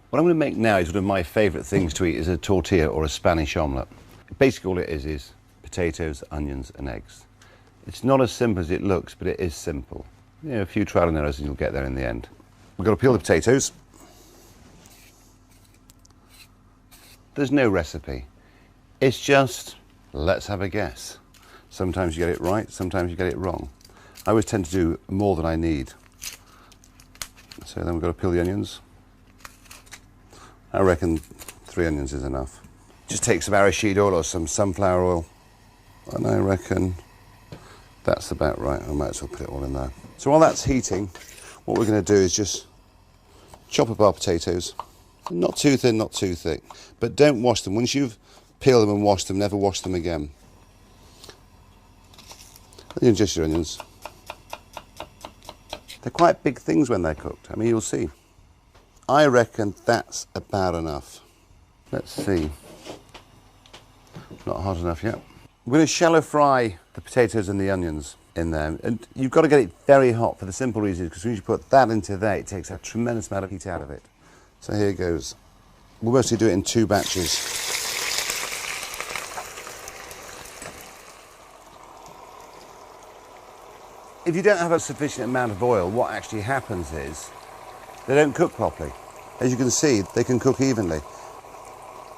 What I'm going to make now is one of my favourite things to eat is a tortilla or a Spanish omelette. Basically all it is potatoes, onions and eggs. It's not as simple as it looks, but it is simple. You know, a few trial and errors and you'll get there in the end. We've got to peel the potatoes. There's no recipe. It's just, let's have a guess. Sometimes you get it right, sometimes you get it wrong. I always tend to do more than I need. So then we've got to peel the onions. I reckon 3 onions is enough. Just take some arachido oil or some sunflower oil, and I reckon that's about right. I might as well put it all in there. So while that's heating, what we're going to do is just chop up our potatoes. Not too thin, not too thick, but don't wash them. Once you've peeled them and washed them, never wash them again. And just your onions. They're quite big things when they're cooked. I mean, you'll see. I reckon that's about enough. Let's see. Not hot enough yet. We're going to shallow fry the potatoes and the onions in there. And you've got to get it very hot for the simple reason because when you put that into there, it takes a tremendous amount of heat out of it. So here goes. We'll mostly do it in 2 batches. If you don't have a sufficient amount of oil, what actually happens is they don't cook properly. As you can see, they can cook evenly.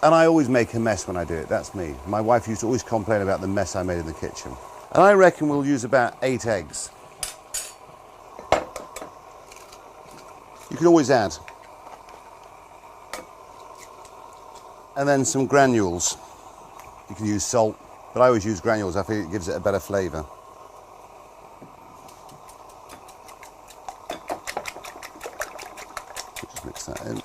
And I always make a mess when I do it, that's me. My wife used to always complain about the mess I made in the kitchen. And I reckon we'll use about 8 eggs. You can always add. And then some granules. You can use salt, but I always use granules. I think it gives it a better flavour. Just mix that in.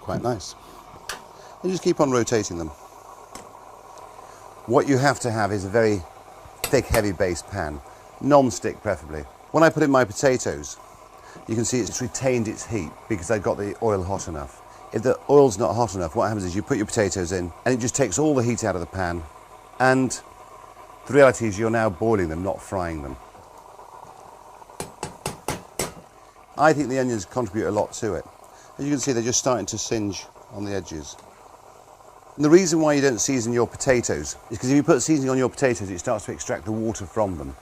Quite nice. And just keep on rotating them. What you have to have is a very thick, heavy base pan. Non-stick preferably. When I put in my potatoes, you can see it's retained its heat because I got the oil hot enough. If the oil's not hot enough, what happens is you put your potatoes in and it just takes all the heat out of the pan, and the reality is you're now boiling them, not frying them. I think the onions contribute a lot to it. As you can see, they're just starting to singe on the edges. And the reason why you don't season your potatoes is because if you put seasoning on your potatoes, it starts to extract the water from them.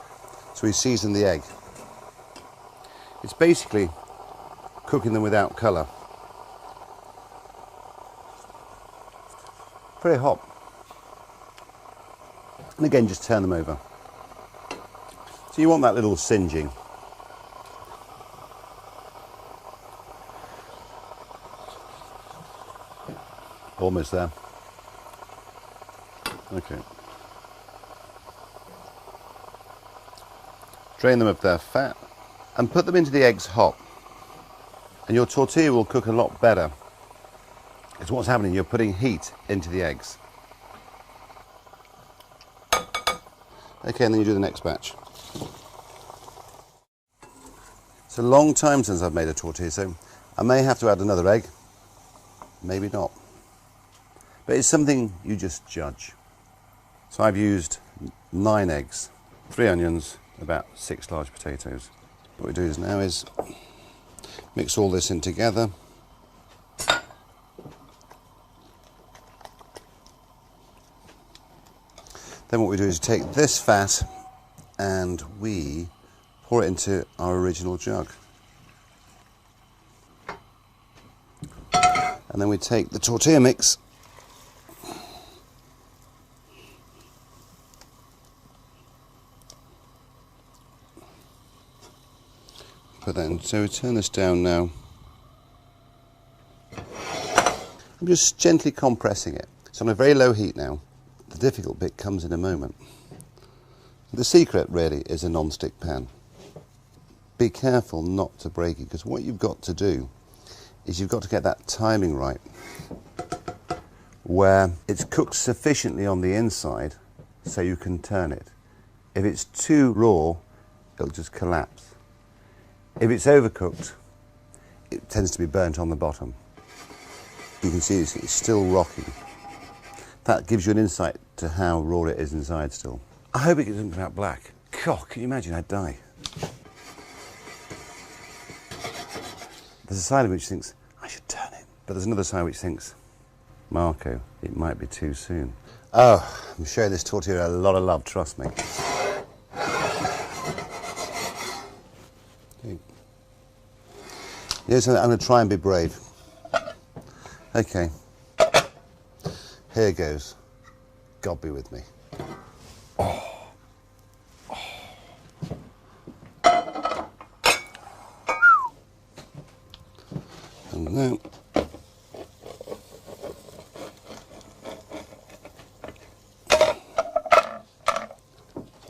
So we season the egg. It's basically cooking them without colour. Very hot. And again, just turn them over. So you want that little singeing. Almost there. Okay. Drain them of their fat and put them into the eggs hot. And your tortilla will cook a lot better. Because what's happening, you're putting heat into the eggs. Okay, and then you do the next batch. It's a long time since I've made a tortilla, so I may have to add another egg, maybe not. But it's something you just judge. So I've used 9 eggs, 3 onions, about 6 large potatoes. What we do is now is mix all this in together. Then what we do is take this fat and we pour it into our original jug. And then we take the tortilla mix put that in. So we turn this down now. I'm just gently compressing it. It's on a very low heat now. The difficult bit comes in a moment. The secret really is a non-stick pan. Be careful not to break it, because what you've got to do is you've got to get that timing right where it's cooked sufficiently on the inside so you can turn it. If it's too raw, it'll just collapse. If it's overcooked, it tends to be burnt on the bottom. You can see it's still rocking. That gives you an insight to how raw it is inside still. I hope it doesn't come out black. God, can you imagine? I'd die. There's a side of me which thinks, I should turn it. But there's another side which thinks, Marco, it might be too soon. Oh, I'm showing this tortilla a lot of love, trust me. Okay. Yes, I'm going to try and be brave. Okay. Here goes. God be with me. And now,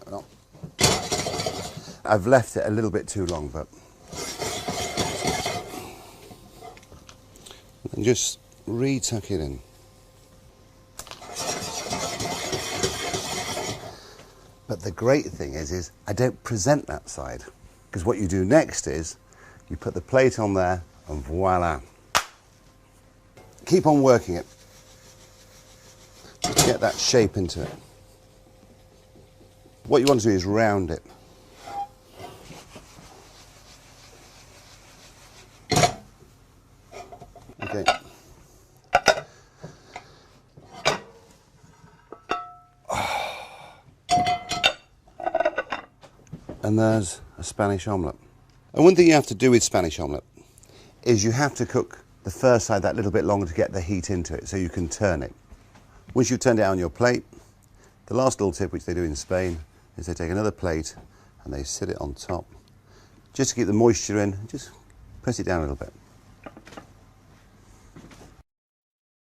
well, I've left it a little bit too long, but and just re-tuck it in. But the great thing is I don't present that side, because what you do next is you put the plate on there and voila. Keep on working it to get that shape into it. What you want to do is round it. Okay. And there's a Spanish omelette. And one thing you have to do with Spanish omelette is you have to cook the first side that little bit longer to get the heat into it so you can turn it. Once you've turned it on your plate, the last little tip which they do in Spain is they take another plate and they sit it on top just to keep the moisture in, just press it down a little bit.